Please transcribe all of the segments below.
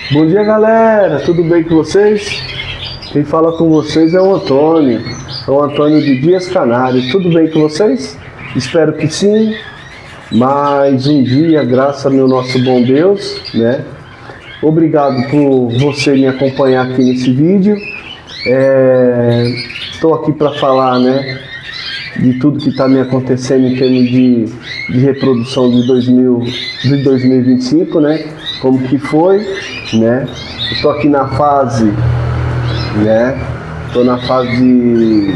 Bom dia, galera, tudo bem com vocês? Quem fala com vocês é o Antônio de Dias Canário. Tudo bem com vocês? Espero que sim. Mais um dia, graças ao nosso bom Deus, né? Obrigado por você me acompanhar aqui nesse vídeo. Estou aqui para falar, né, de tudo que está me acontecendo em termos de reprodução de 2025, né? Como que foi, né? Estou aqui na fase, né? Estou na fase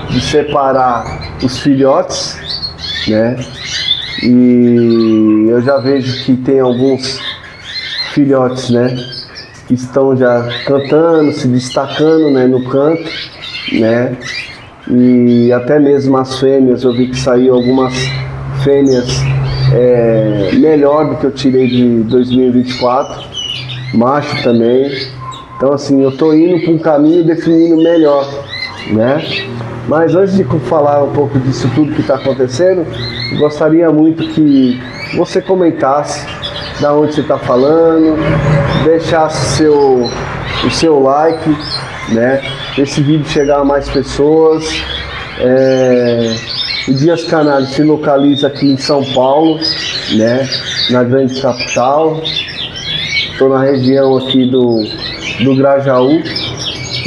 de separar os filhotes, né? E eu já vejo que tem alguns filhotes, né, que estão já cantando, se destacando, né, no canto, né? E até mesmo as fêmeas, eu vi que saiu algumas fêmeas melhor do que eu tirei de 2024, macho também. Então assim, eu tô indo para um caminho definindo melhor, né? Mas antes de falar um pouco disso tudo que está acontecendo, eu gostaria muito que você comentasse da onde você está falando, deixasse o seu like, né? Esse vídeo chegar a mais pessoas. O Dias Canário se localiza aqui em São Paulo, né? Na grande capital. Estou na região aqui do Grajaú,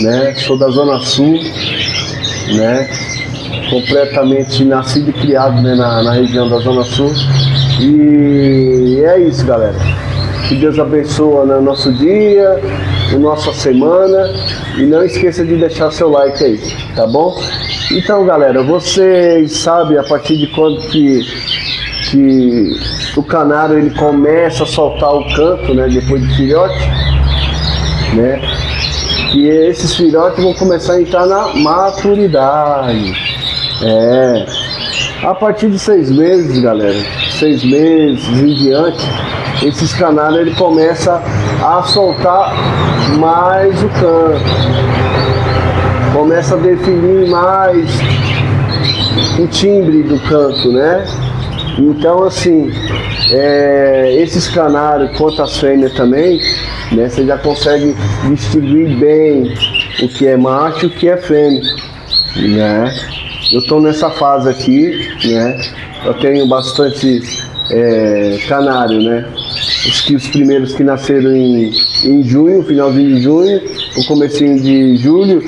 né? Sou da Zona Sul, né? Completamente nascido e criado, né, na região da Zona Sul. E é isso, galera. Que Deus abençoe o nosso dia, a nossa semana. E não esqueça de deixar seu like aí, tá bom? Então, galera, vocês sabem a partir de quando que o canário ele começa a soltar o canto, né, depois de filhote, né? E esses filhotes vão começar a entrar na maturidade. A partir de 6 meses, galera, 6 meses em diante, esses canários ele começa a soltar mais o canto, começa a definir mais o timbre do canto, né? Então assim, esses canários, quanto as fêmeas também, né, você já consegue distinguir bem o que é macho e o que é fêmea, né? Eu estou nessa fase aqui, né? Eu tenho bastante canário, né? Os primeiros que nasceram em junho, finalzinho de junho, o comecinho de julho,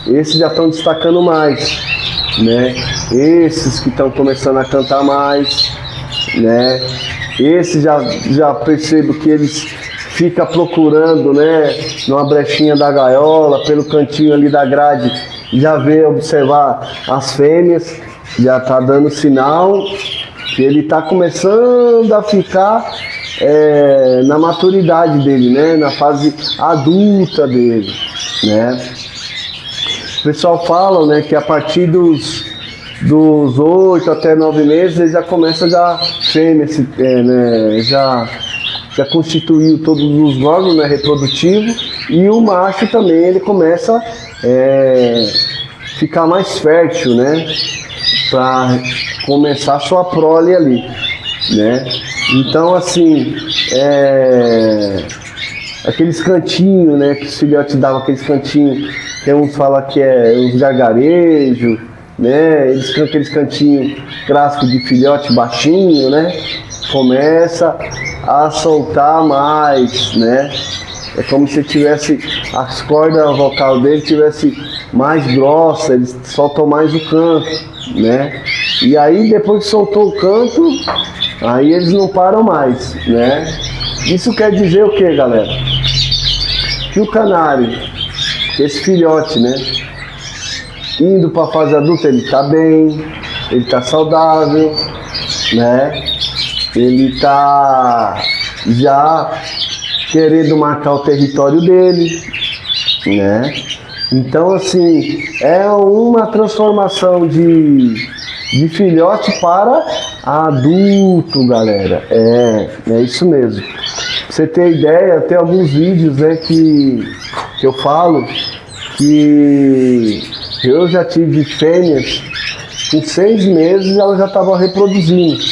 esses já estão destacando mais, né? Esses que estão começando a cantar mais, né? Esses já percebo que eles ficam procurando, né, numa brechinha da gaiola, pelo cantinho ali da grade, já vê observar as fêmeas, já tá dando sinal que ele tá começando a ficar na maturidade dele, né, na fase adulta dele, né. O pessoal fala, né, que a partir dos 8 até 9 meses ele já começa fêmea, né, já constituiu todos os órgãos, né, reprodutivos, e o macho também ele começa a ficar mais fértil, né, para começar a sua prole ali, né. Então assim, aqueles cantinhos, né, que os filhotes davam, aqueles cantinhos que uns falam que é uns gargarejos, né, aqueles cantinhos clássicos de filhote baixinho, né, começa a soltar mais, né? É como se tivesse as cordas vocal dele tivesse mais grossa, eles soltam mais o canto, né? E aí depois que soltou o canto, aí eles não param mais, né? Isso quer dizer o que, galera? Que o canário, esse filhote, né, indo para a fase adulta, ele tá bem, ele tá saudável, né? Ele tá já querendo marcar o território dele, né? Então assim, é uma transformação de filhote para adulto, galera. É isso mesmo. Pra você ter ideia, tem alguns vídeos, né, que eu falo que eu já tive fêmeas com 6 meses elas já estavam reproduzindo,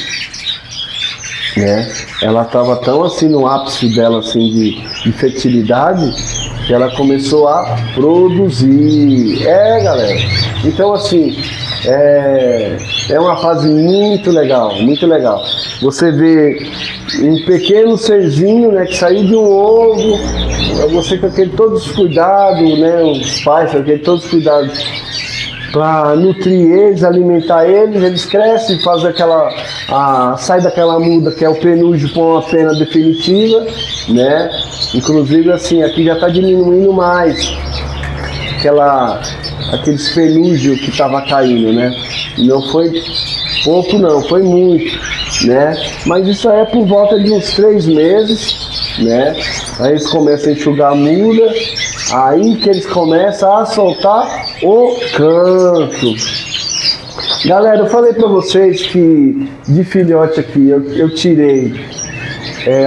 né? ela estava tão assim no ápice dela assim de fertilidade, que ela começou a produzir. Galera, então assim, é uma fase muito legal, muito legal. Você vê um pequeno serzinho, né, que saiu de um ovo, você com aquele todos os cuidados, né, os pais com aquele todos os cuidados para nutrir eles, alimentar eles crescem, fazem sai daquela muda que é o penúgio para uma pena definitiva, né? Inclusive assim, aqui já está diminuindo mais aqueles penúgios que estava caindo, né? Não foi pouco não, foi muito, né? Mas isso é por volta de uns 3 meses, né? Aí eles começam a enxugar a muda, aí que eles começam a soltar o canto. Galera, eu falei pra vocês que de filhote aqui eu tirei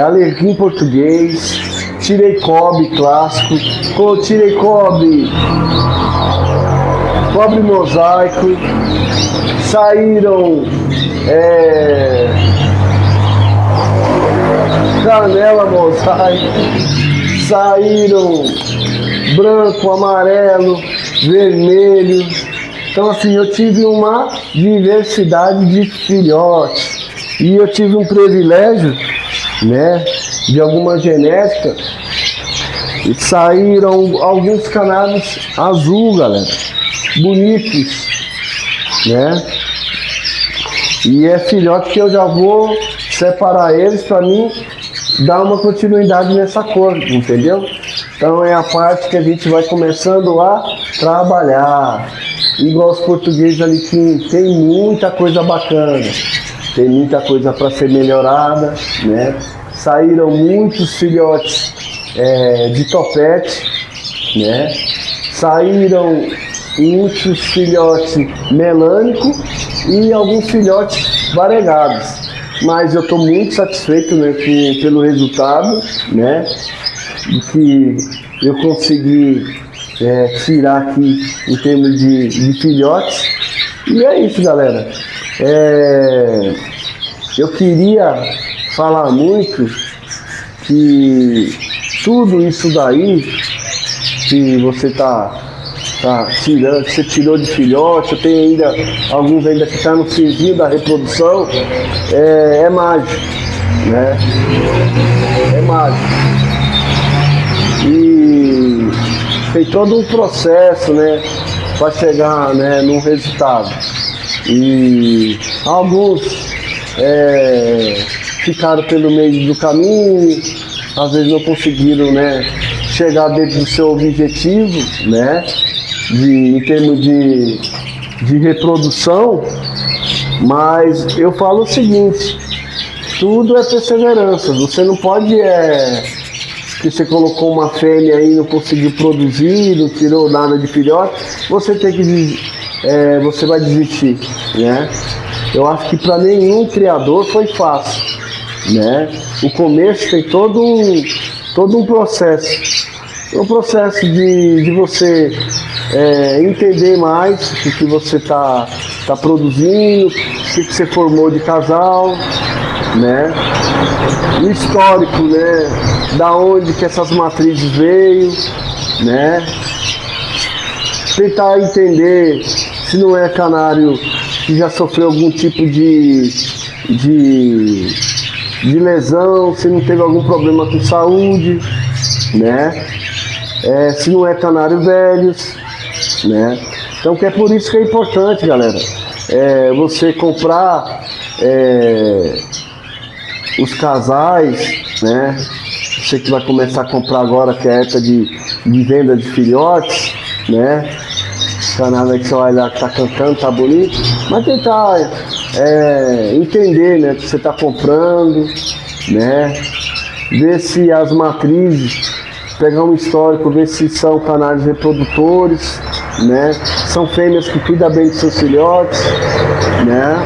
alerguim português, tirei cobre clássico, tirei cobre mosaico, saíram canela mosaico, saíram branco, amarelo, vermelho. Então assim, eu tive uma diversidade de filhotes e eu tive um privilégio, né, de alguma genética, e saíram alguns canários azul, galera, bonitos, né? E é filhote que eu já vou separar eles para mim dar uma continuidade nessa cor, entendeu? Então é a parte que a gente vai começando a trabalhar. Igual os portugueses ali que tem muita coisa bacana, tem muita coisa para ser melhorada, né? Saíram muitos filhotes de topete, né? Saíram muitos filhotes melânico e alguns filhotes variegados. Mas eu estou muito satisfeito, né, pelo resultado, né, que eu consegui tirar aqui em termos de filhotes. E é isso, galera. Eu queria falar muito que tudo isso daí que você tá tirando, que você tirou de filhote, eu tenho ainda alguns ainda que estão no finzinho da reprodução, é mágico, né? É mágico. E tem todo um processo, né, para chegar, né, num resultado. E alguns ficaram pelo meio do caminho, às vezes não conseguiram, né, chegar dentro do seu objetivo, né, em termos de reprodução. Mas eu falo o seguinte: tudo é perseverança. Você não pode que você colocou uma fêmea aí e não conseguiu produzir, não tirou nada de filhote, você tem que você vai desistir, né? Eu acho que para nenhum criador foi fácil, né? O começo tem todo um processo, um processo de você entender mais o que você tá produzindo, o que você formou de casal, né? O histórico, né? Da onde que essas matrizes veio, né? Tentar entender se não é canário que já sofreu algum tipo de lesão, se não teve algum problema com saúde, né? Se não é canário velhos, né? Então que é por isso que é importante, galera, você comprar os casais, né? Você que vai começar a comprar agora, que é a época de venda de filhotes, né? Canário que você vai olhar que tá cantando, tá bonito, mas tentar entender, né, que você tá comprando, né? Ver se as matrizes, pegar um histórico, ver se são canários reprodutores, né? São fêmeas que cuidam bem de seus filhotes, né?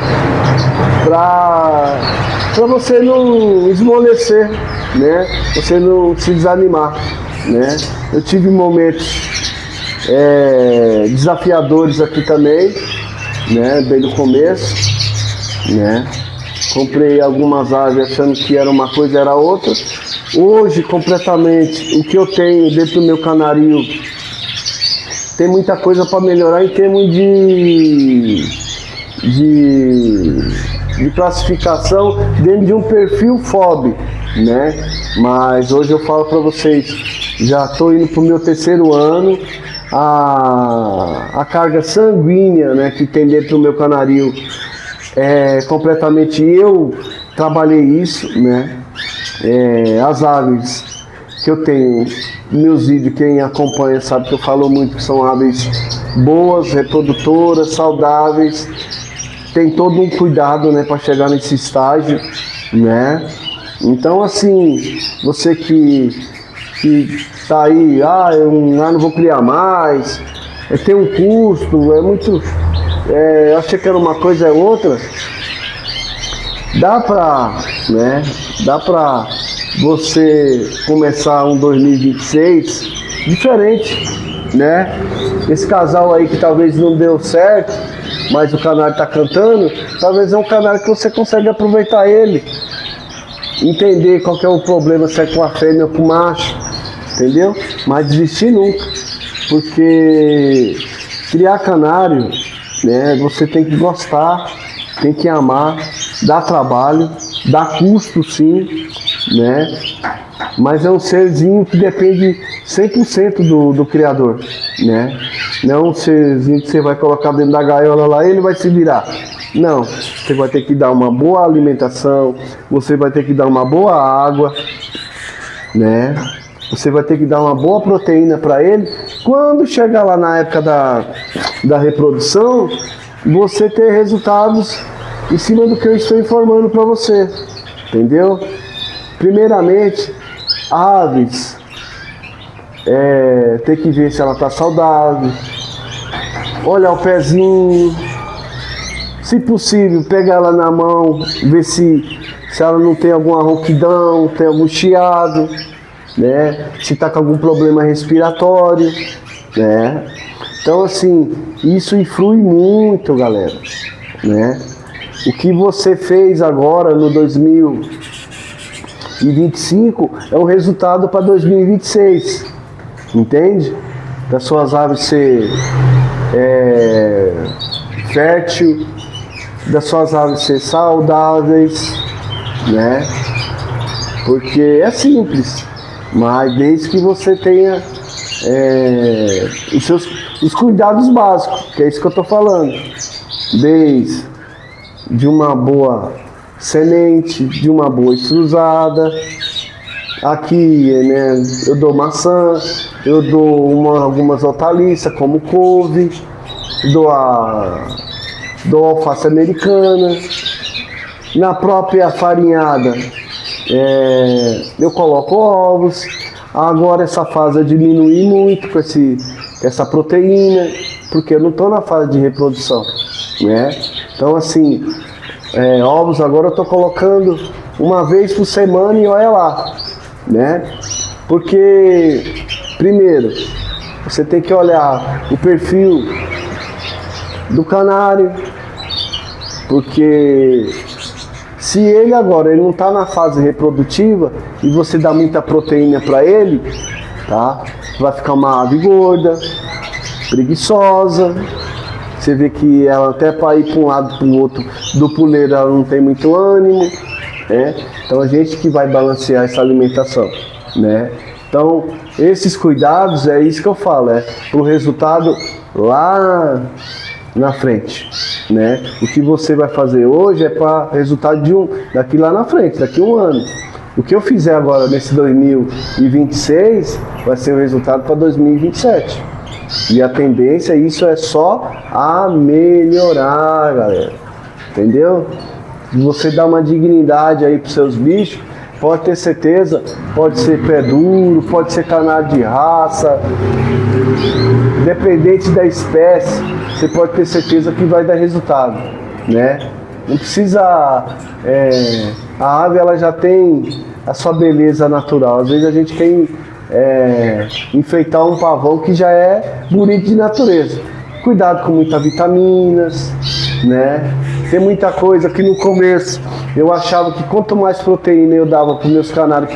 Pra você não esmorecer, né? Você não se desanimar, né? Eu tive momentos desafiadores aqui também, né? Bem no começo, né? comprei algumas aves achando que era uma coisa, era outra. Hoje, completamente, o que eu tenho dentro do meu canaril tem muita coisa para melhorar em termos de classificação dentro de um perfil FOB, né? Mas hoje eu falo para vocês, já estou indo para o meu 3º ano, a carga sanguínea, né, que tem dentro do meu canaril é completamente, eu trabalhei isso, né? As aves que eu tenho, meus vídeos, quem acompanha sabe que eu falo muito que são aves boas, reprodutoras, saudáveis, tem todo um cuidado, né, para chegar nesse estágio, né? Então, assim, você que tá aí, eu não vou criar mais, tem um custo, é muito, achei que era uma coisa, é outra. Dá pra você começar um 2026 diferente, né? Esse casal aí que talvez não deu certo, mas o canário tá cantando, talvez é um canário que você consegue aproveitar ele, entender qual que é o problema, se é com a fêmea ou com o macho, entendeu? Mas desistir nunca, porque criar canário, né, você tem que gostar, tem que amar, dá trabalho, dá custo sim, né? Mas é um serzinho que depende 100% do criador, né? Não é um serzinho que você vai colocar dentro da gaiola lá e ele vai se virar. Não, você vai ter que dar uma boa alimentação, você vai ter que dar uma boa água, né? Você vai ter que dar uma boa proteína para ele. Quando chegar lá na época da reprodução, você ter resultados em cima do que eu estou informando para você, entendeu? Primeiramente, aves, tem que ver se ela está saudável, olhar o pezinho, se possível, pegar ela na mão, ver se ela não tem alguma rouquidão, tem algum chiado, né? Se está com algum problema respiratório, né? Então, assim, isso influi muito, galera, né? O que você fez agora no 2025 é um resultado para 2026, entende? Das suas aves ser fértil, das suas aves ser saudáveis, né? Porque é simples, mas desde que você tenha os cuidados básicos, que é isso que eu estou falando, desde de uma boa semente, de uma boa estruzada. Aqui, né, eu dou maçã, eu dou algumas hortaliças como couve, dou alface americana. Na própria farinhada eu coloco ovos. Agora essa fase eu diminui muito com essa proteína, porque eu não estou na fase de reprodução, né? Então, assim, ovos agora eu estou colocando uma vez por semana e olha lá, né? Porque, primeiro, você tem que olhar o perfil do canário, porque se ele agora não está na fase reprodutiva e você dá muita proteína para ele, tá? Vai ficar uma ave gorda, preguiçosa. Você vê que ela até para ir para um lado para o outro do puleiro ela não tem muito ânimo, né? Então a gente que vai balancear essa alimentação, né? Então esses cuidados, é isso que eu falo, para o resultado lá na frente, né? O que você vai fazer hoje é para resultado daqui lá na frente, daqui a um ano. O que eu fizer agora nesse 2026 vai ser o resultado para 2027. E a tendência, isso é só a melhorar, galera. Entendeu? Você dá uma dignidade aí para seus bichos, pode ter certeza, pode ser pé duro, pode ser canário de raça, independente da espécie, você pode ter certeza que vai dar resultado, né? Não precisa, a ave ela já tem a sua beleza natural. Às vezes a gente quer enfeitar um pavão que já é bonito de natureza. Cuidado com muitas vitaminas, né? Tem muita coisa que no começo Eu achava que quanto mais proteína eu dava para os meus canários,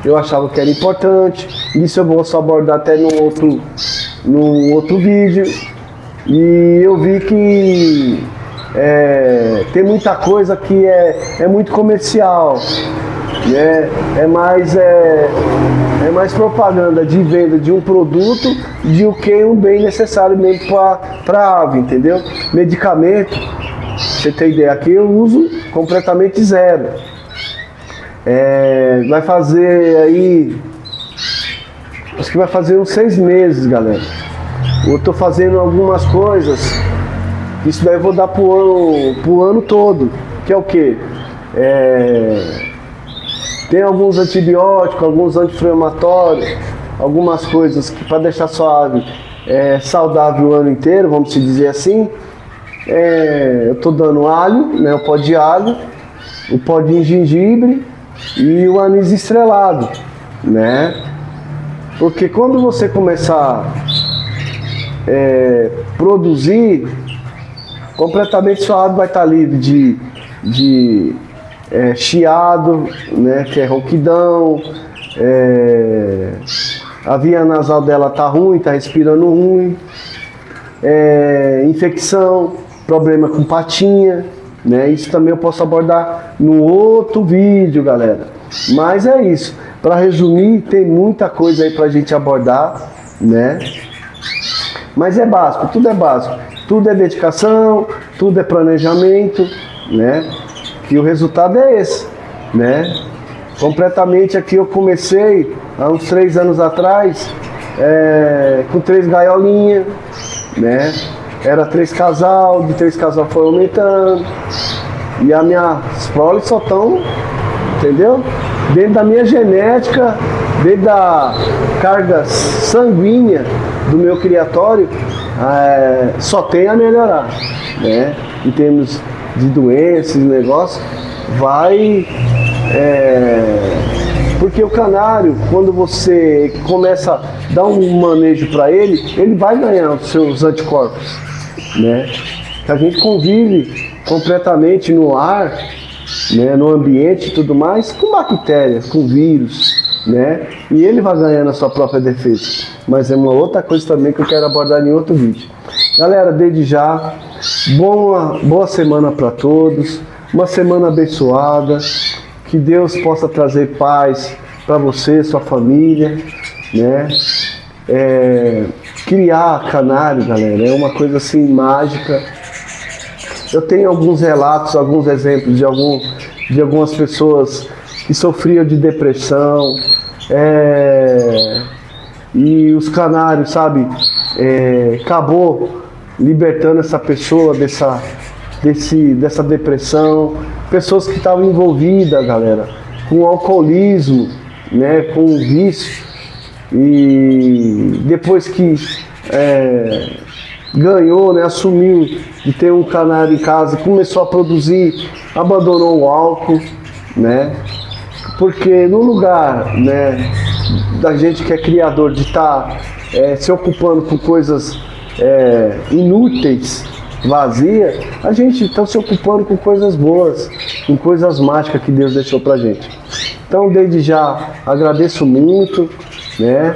eu achava que era importante. Isso eu vou só abordar até num outro vídeo. E eu vi que tem muita coisa que é muito comercial, né? É mais propaganda de venda de um produto do que um bem necessário mesmo para a ave, entendeu? Medicamento, pra você ter ideia, aqui eu uso completamente zero. Vai fazer aí, acho que vai fazer uns 6 meses, galera. Eu tô fazendo algumas coisas, isso daí eu vou dar pro ano todo, que é o quê? Tem alguns antibióticos, alguns anti-inflamatórios, algumas coisas que para deixar sua ave saudável o ano inteiro, vamos dizer assim. Eu tô dando alho, né, o pó de alho, o pó de gengibre e o anis estrelado, né? Porque quando você começar produzir, completamente sua ave vai estar livre de chiado, né, que é rouquidão, a via nasal dela tá ruim, tá respirando ruim, infecção, problema com patinha, né? Isso também eu posso abordar no outro vídeo, galera. Mas é isso. Para resumir, tem muita coisa aí pra gente abordar, né? Mas é básico, tudo é básico. Tudo é dedicação, tudo é planejamento, né? E o resultado é esse, né? Completamente aqui eu comecei há uns 3 anos atrás, com 3 gaiolinhas, né? Era 3 casal, de 3 casal foi aumentando. E as minhas proles só estão, entendeu? Dentro da minha genética, dentro da carga sanguínea do meu criatório, só tem a melhorar, né? Em termos de doenças, negócio, vai... porque o canário, quando você começa a dar um manejo para ele vai ganhar os seus anticorpos, né? A gente convive completamente no ar, né, no ambiente e tudo mais, com bactérias, com vírus, né? E ele vai ganhando a sua própria defesa. Mas é uma outra coisa também que eu quero abordar em outro vídeo. Galera, desde já, boa semana para todos, uma semana abençoada, que Deus possa trazer paz para você, sua família, né? Criar canário, galera, é uma coisa assim mágica. Eu tenho alguns relatos, alguns exemplos de algumas pessoas que sofriam de depressão, e os canários, sabe, acabou libertando essa pessoa dessa depressão. Pessoas que estavam envolvidas, galera, com alcoolismo, né, com vício, e depois que ganhou, né, assumiu de ter um canário em casa, começou a produzir, abandonou o álcool, né? Porque no lugar, né, da gente que é criador de estar se ocupando com coisas inúteis, vazias, a gente está se ocupando com coisas boas, com coisas mágicas que Deus deixou pra gente. Então, desde já, agradeço muito, né?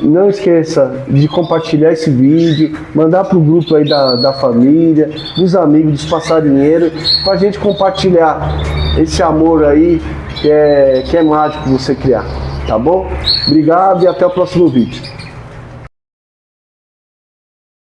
Não esqueça de compartilhar esse vídeo, mandar pro grupo aí da família, dos amigos, dos passarinheiros, pra gente compartilhar esse amor aí que é mágico você criar, tá bom? Obrigado e até o próximo vídeo.